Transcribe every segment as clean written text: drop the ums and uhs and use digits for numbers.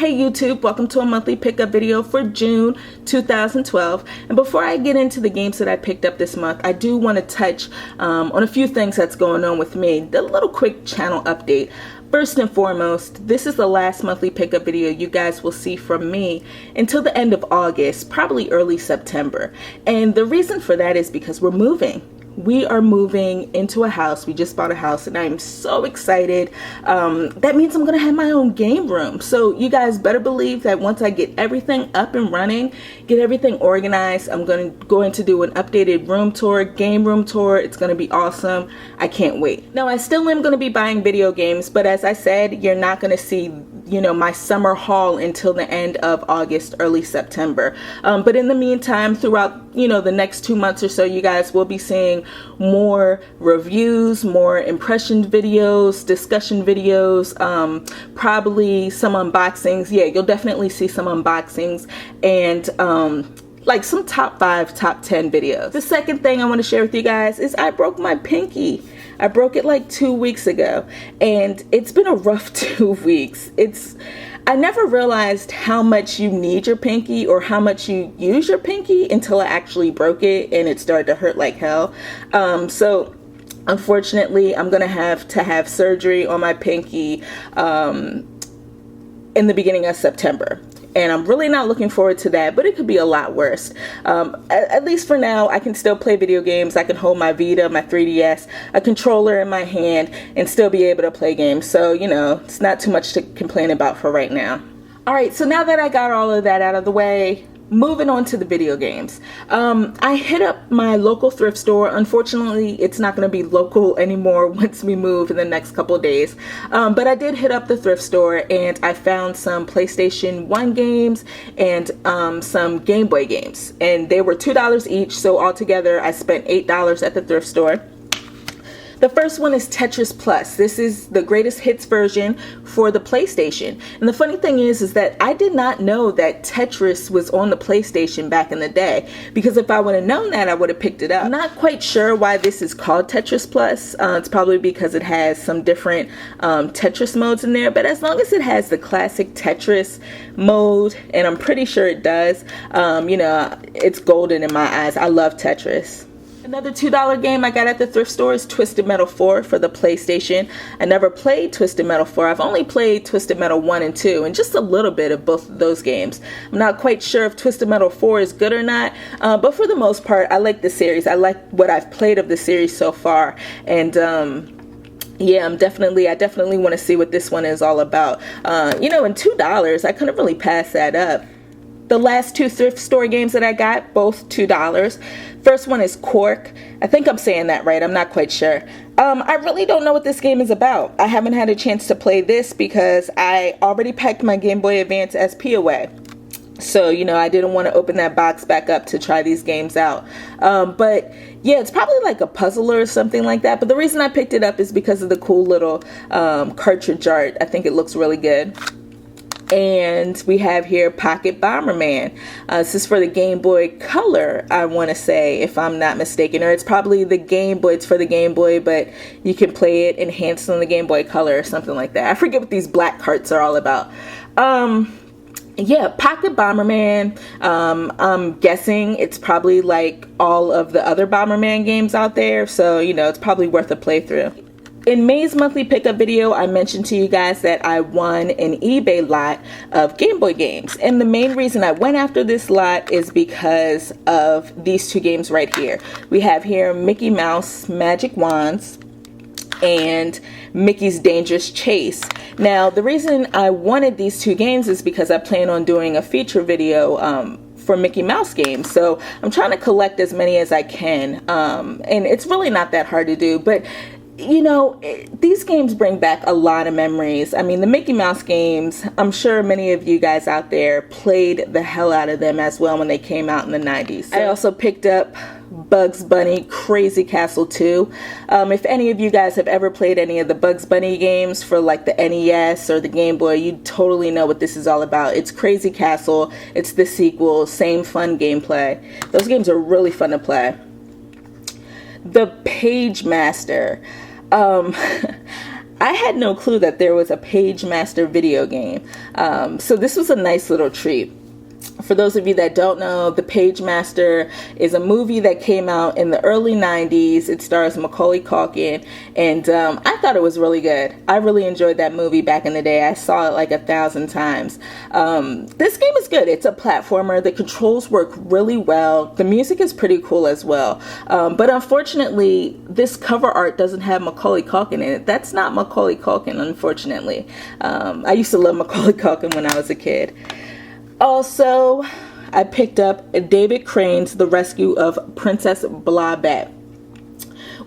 Hey YouTube, welcome to a monthly pickup video for June 2012. And before I get into the games that I picked up this month, I do want to touch on a few things that's going on with me. A little quick channel update. First and foremost, this is the last monthly pickup video you guys will see from me until the end of August, probably early September. And the reason for that is because we're moving. We are moving into a house. We just bought a house and I'm so excited. That means I'm gonna have my own game room. So you guys better believe that once I get everything up and running, get everything organized, I'm going to do an updated room tour, game room tour. It's gonna be awesome. I can't wait. Now I still am gonna be buying video games, but as I said, you're not gonna see my summer haul until the end of August, early September. But in the meantime, throughout the next 2 months or so, you guys will be seeing more reviews, more impression videos, discussion videos, probably some unboxings. Yeah, you'll definitely see some unboxings and like some top 5, top 10 videos. The second thing I want to share with you guys is I broke my pinky. I broke it like 2 weeks ago and it's been a rough 2 weeks. I never realized how much you need your pinky or how much you use your pinky until I actually broke it and it started to hurt like hell. So unfortunately, I'm gonna have to have surgery on my pinky in the beginning of September. And I'm really not looking forward to that, but it could be a lot worse. At least for now, I can still play video games. I can hold my Vita, my 3DS, a controller in my hand, and still be able to play games. So, it's not too much to complain about for right now. All right, so now that I got all of that out of the way, moving on to the video games. I hit up my local thrift store. Unfortunately, it's not going to be local anymore once we move in the next couple of days. But I did hit up the thrift store and I found some PlayStation 1 games and some Game Boy games. And they were $2 each, so altogether I spent $8 at the thrift store. The first one is Tetris Plus. This is the greatest hits version for the PlayStation. And the funny thing is that I did not know that Tetris was on the PlayStation back in the day, because if I would have known that, I would have picked it up. I'm not quite sure why this is called Tetris Plus. It's probably because it has some different Tetris modes in there, but as long as it has the classic Tetris mode, and I'm pretty sure it does, it's golden in my eyes. I love Tetris. Another $2 game I got at the thrift store is Twisted Metal 4 for the PlayStation. I never played Twisted Metal 4. I've only played Twisted Metal 1 and 2 and just a little bit of both of those games. I'm not quite sure if Twisted Metal 4 is good or not, but for the most part, I like the series. I like what I've played of the series so far. And yeah, I definitely want to see what this one is all about. And $2, I couldn't really pass that up. The last 2 thrift store games that I got, both $2. First one is Cork. I think I'm saying that right. I'm not quite sure. I really don't know what this game is about. I haven't had a chance to play this because I already packed my Game Boy Advance SP away. So, I didn't want to open that box back up to try these games out. But yeah, it's probably like a puzzle or something like that. But the reason I picked it up is because of the cool little cartridge art. I think it looks really good. And we have here Pocket Bomberman. This is for the Game Boy Color, I want to say, if I'm not mistaken. Or it's probably the Game Boy. It's for the Game Boy, but you can play it enhanced on the Game Boy Color or something like that. I forget what these black carts are all about. Yeah, Pocket Bomberman. I'm guessing it's probably like all of the other Bomberman games out there. So, it's probably worth a playthrough. In May's monthly pickup video, I mentioned to you guys that I won an eBay lot of Game Boy games. And the main reason I went after this lot is because of these 2 games right here. We have here Mickey Mouse Magic Wands and Mickey's Dangerous Chase. Now, the reason I wanted these 2 games is because I plan on doing a feature video for Mickey Mouse games. So I'm trying to collect as many as I can. And it's really not that hard to do, but these games bring back a lot of memories. I mean, the Mickey Mouse games, I'm sure many of you guys out there played the hell out of them as well when they came out in the 90s. I also picked up Bugs Bunny Crazy Castle 2. If any of you guys have ever played any of the Bugs Bunny games for like the NES or the Game Boy, you totally know what this is all about. It's Crazy Castle. It's the sequel. Same fun gameplay. Those games are really fun to play. The Page Master. I had no clue that there was a Page Master video game. So this was a nice little treat. For those of you that don't know, The Page Master is a movie that came out in the early 90s. It stars Macaulay Culkin, and I thought it was really good. I really enjoyed that movie back in the day. I saw it like 1,000 times. This game is good. It's a platformer. The controls work really well. The music is pretty cool as well. But unfortunately, this cover art doesn't have Macaulay Culkin in it. That's not Macaulay Culkin, unfortunately. I used to love Macaulay Culkin when I was a kid. Also, I picked up David Crane's The Rescue of Princess Blobette,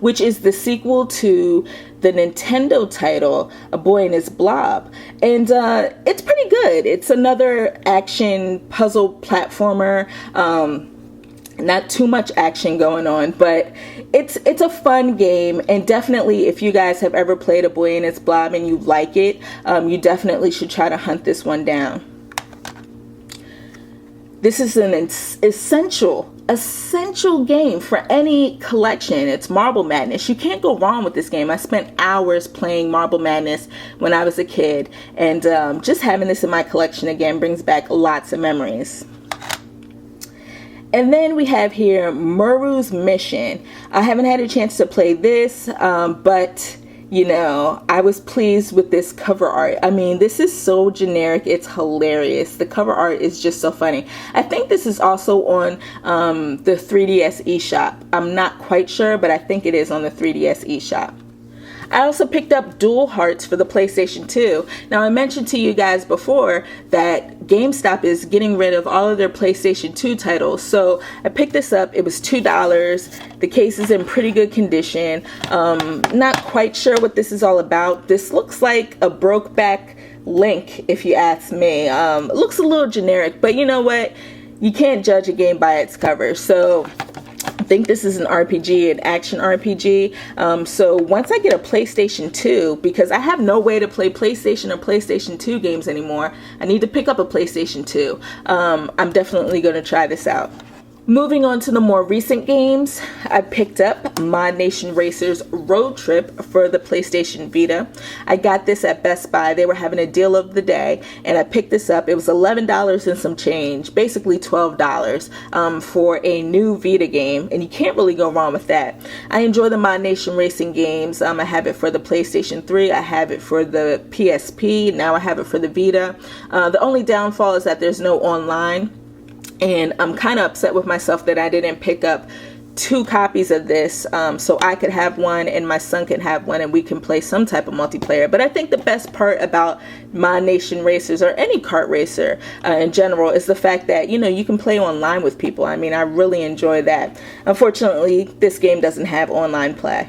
which is the sequel to the Nintendo title, A Boy and His Blob. And it's pretty good. It's another action puzzle platformer. Not too much action going on, but it's a fun game. And definitely, if you guys have ever played A Boy and His Blob and you like it, you definitely should try to hunt this one down. This is an essential game for any collection. It's Marble Madness. You can't go wrong with this game. I spent hours playing Marble Madness when I was a kid, and just having this in my collection again brings back lots of memories. And then we have here Muru's Mission. I haven't had a chance to play this, but you know, I was pleased with this cover art. I mean, this is so generic. It's hilarious. The cover art is just so funny. I think this is also on the 3DS eShop. I'm not quite sure, but I think it is on the 3DS eShop. I also picked up Dual Hearts for the PlayStation 2. Now, I mentioned to you guys before that GameStop is getting rid of all of their PlayStation 2 titles. So I picked this up. It was $2. The case is in pretty good condition. Not quite sure what this is all about. This looks like a Brokeback Link, if you ask me. It looks a little generic, but you know what? You can't judge a game by its cover. So I think this is an RPG, an action RPG. So once I get a PlayStation 2, because I have no way to play PlayStation or PlayStation 2 games anymore, I need to pick up a PlayStation 2. I'm definitely going to try this out. Moving on to the more recent games, I picked up Mod Nation Racers Road Trip for the PlayStation Vita. I got this at Best Buy. They were having a deal of the day, and I picked this up. It was $11 and some change, basically $12 for a new Vita game, and you can't really go wrong with that. I enjoy the Mod Nation Racing games. I have it for the PlayStation 3. I have it for the PSP. Now I have it for the Vita. The only downfall is that there's no online. And I'm kind of upset with myself that I didn't pick up 2 copies of this so I could have one and my son can have one and we can play some type of multiplayer. But I think the best part about Mod Nation Racers or any kart racer in general is the fact that, you know, you can play online with people. I mean, I really enjoy that. Unfortunately, this game doesn't have online play.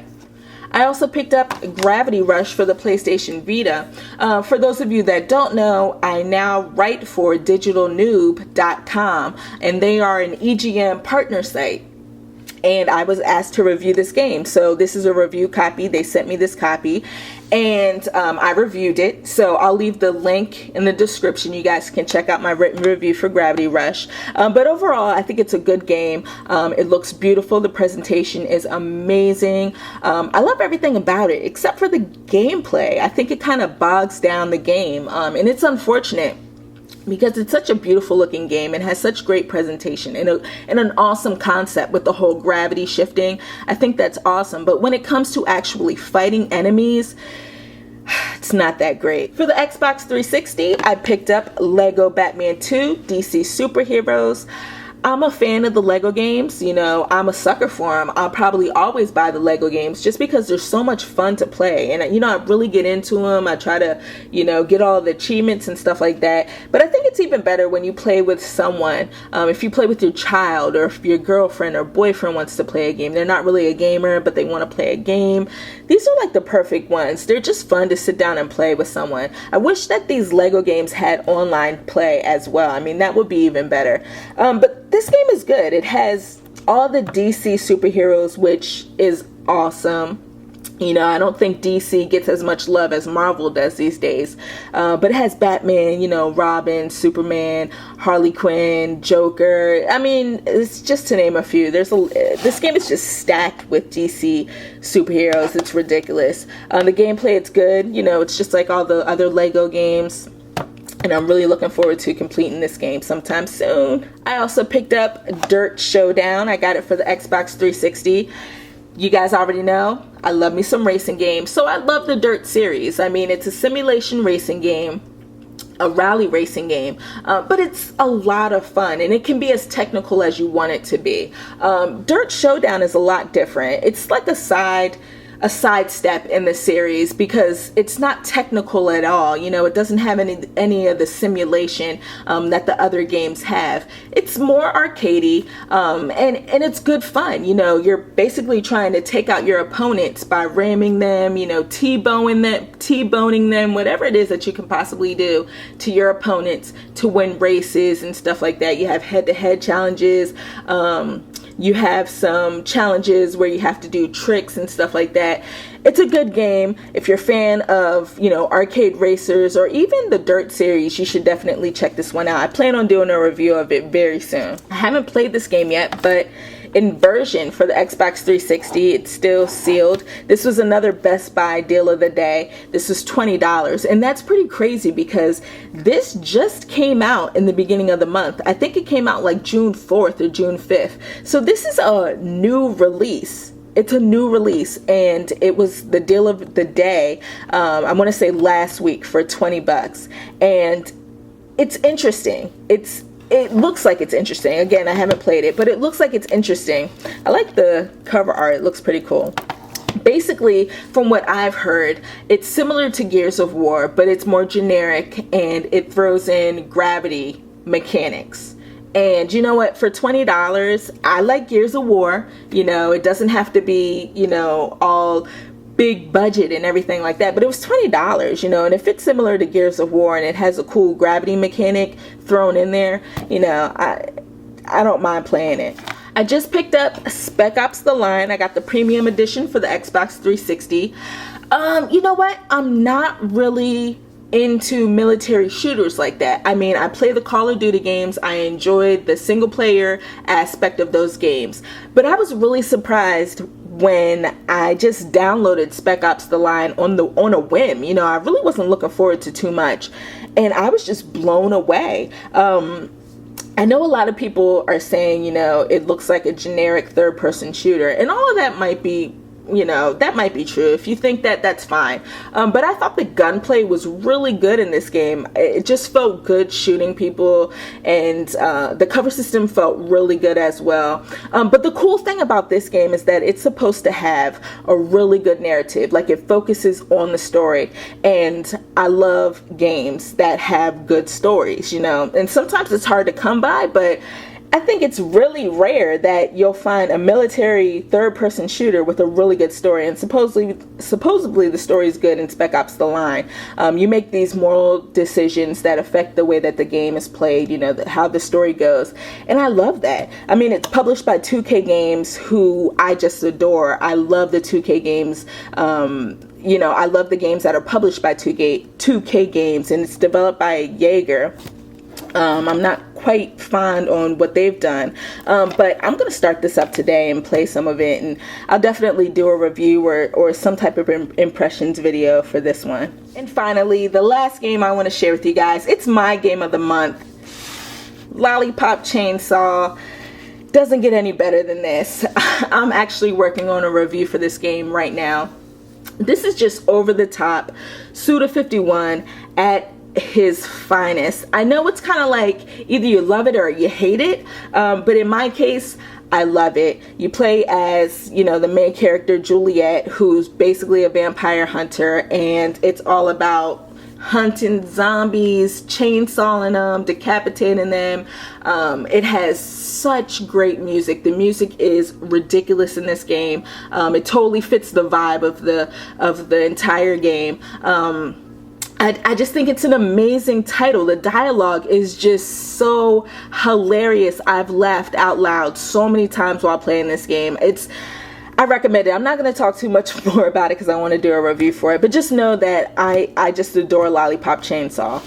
I also picked up Gravity Rush for the PlayStation Vita. For those of you that don't know, I now write for digitalnoob.com, and they are an EGM partner site. And I was asked to review this game. So this is a review copy. They sent me this copy and I reviewed it. So I'll leave the link in the description. You guys can check out my written review for Gravity Rush. But overall, I think it's a good game. It looks beautiful. The presentation is amazing. I love everything about it except for the gameplay. I think it kind of bogs down the game. And it's unfortunate, because it's such a beautiful looking game and has such great presentation and an awesome concept with the whole gravity shifting. I think that's awesome. But when it comes to actually fighting enemies, it's not that great. For the Xbox 360, I picked up Lego Batman 2 DC Superheroes. I'm a fan of the Lego games. You know, I'm a sucker for them. I'll probably always buy the Lego games just because they're so much fun to play. And, you know, I really get into them. I try to, you know, get all the achievements and stuff like that. But I think it's even better when you play with someone. If you play with your child, or if your girlfriend or boyfriend wants to play a game. They're not really a gamer, but they want to play a game. These are like the perfect ones. They're just fun to sit down and play with someone. I wish that these Lego games had online play as well. I mean, that would be even better. But this game is good. It has all the DC superheroes, which is awesome. You know, I don't think DC gets as much love as Marvel does these days. But it has Batman, you know, Robin, Superman, Harley Quinn, Joker. I mean, it's just to name a few. This game is just stacked with DC superheroes. It's ridiculous. The gameplay, it's good. You know, it's just like all the other Lego games. And I'm really looking forward to completing this game sometime soon. I also picked up Dirt Showdown. I got it for the Xbox 360. You guys already know, I love me some racing games. So I love the Dirt series. I mean, it's a simulation racing game, a rally racing game, but it's a lot of fun, and it can be as technical as you want it to be. Dirt Showdown is a lot different. It's like a sidestep in the series because it's not technical at all. You know, it doesn't have any of the simulation that the other games have. It's more arcadey, and it's good fun. You know, you're basically trying to take out your opponents by ramming them, you know, T-boning them, whatever it is that you can possibly do to your opponents to win races and stuff like that. You have head-to-head challenges. You have some challenges where you have to do tricks and stuff like that. It's a good game. If you're a fan of, you know, arcade racers or even the Dirt series, you should definitely check this one out. I plan on doing a review of it very soon. I haven't played this game yet, but in version for the Xbox 360, it's still sealed. This was another Best Buy deal of the day. This was $20, and that's pretty crazy because this just came out in the beginning of the month. I think it came out like June 4th or June 5th. So this is a new release. It's a new release, and it was the deal of the day. I want to say last week for $20, and it's interesting. It looks like it's interesting. Again, I haven't played it, but it looks like it's interesting. I like the cover art. It looks pretty cool. Basically, from what I've heard, it's similar to Gears of War, but it's more generic, and it throws in gravity mechanics. And you know what? For $20, I like Gears of War. You know, it doesn't have to be, you know, all big budget and everything like that, but it was $20, you know, and if it's similar to Gears of War and it has a cool gravity mechanic thrown in there, you know, I don't mind playing it. I just picked up Spec Ops: The Line. I got the premium edition for the Xbox 360. You know what? I'm not really into military shooters like that. I mean, I play the Call of Duty games. I enjoyed the single player aspect of those games, but I was really surprised when I just downloaded Spec Ops: The Line on a whim. You know, I really wasn't looking forward to too much, and I was just blown away. I know a lot of people are saying, you know, it looks like a generic third-person shooter, and all of that might be, you know, that might be true. If you think that, that's fine. But I thought the gunplay was really good in this game. It just felt good shooting people, and the cover system felt really good as well. But the cool thing about this game is that it's supposed to have a really good narrative. Like, it focuses on the story, and I love games that have good stories, you know, and sometimes it's hard to come by, but I think it's really rare that you'll find a military third-person shooter with a really good story, and supposedly the story is good in Spec Ops: The Line. You make these moral decisions that affect the way that the game is played, you know, how the story goes, and I love that. I mean, it's published by 2K Games, who I just adore. I love the 2K Games. You know, I love the games that are published by 2K Games, and it's developed by Jaeger. I'm not quite fond on what they've done, but I'm going to start this up today and play some of it, and I'll definitely do a review or some type of impressions video for this one. And finally, the last game I want to share with you guys, it's my game of the month, Lollipop Chainsaw. Doesn't get any better than this. I'm actually working on a review for this game right now. This is just over the top, Suda51 at his finest. I know it's kind of like either you love it or you hate it, but in my case, I love it. You play as, you know, the main character, Juliet, who's basically a vampire hunter, and it's all about hunting zombies, chainsawing them, decapitating them. It has such great music. The music is ridiculous in this game. It totally fits the vibe of the entire game. I just think it's an amazing title. The dialogue is just so hilarious. I've laughed out loud so many times while playing this game. I recommend it. I'm not going to talk too much more about it because I want to do a review for it, but just know that I just adore Lollipop Chainsaw.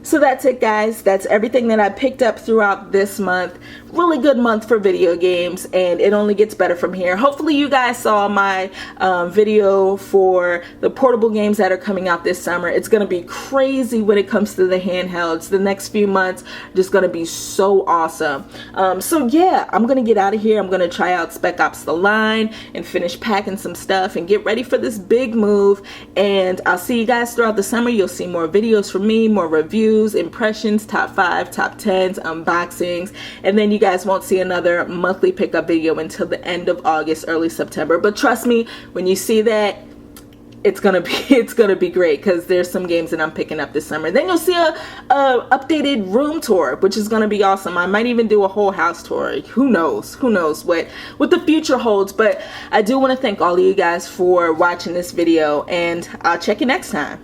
So that's it, guys. That's everything that I picked up throughout this month. Really good month for video games, and it only gets better from here. Hopefully you guys saw my video for the portable games that are coming out this summer. It's going to be crazy when it comes to the handhelds. The next few months are just going to be so awesome. So yeah, I'm going to get out of here. I'm going to try out Spec Ops The Line and finish packing some stuff and get ready for this big move. And I'll see you guys throughout the summer. You'll see more videos from me, more reviews, impressions, top 5, top 10s, unboxings, and then you guys won't see another monthly pickup video until the end of August, early September. But trust me, when you see that, it's gonna be great because there's some games that I'm picking up this summer. Then you'll see a updated room tour, which is gonna be awesome. I might even do a whole house tour. Who knows what the future holds. But I do want to thank all of you guys for watching this video, and I'll check you next time.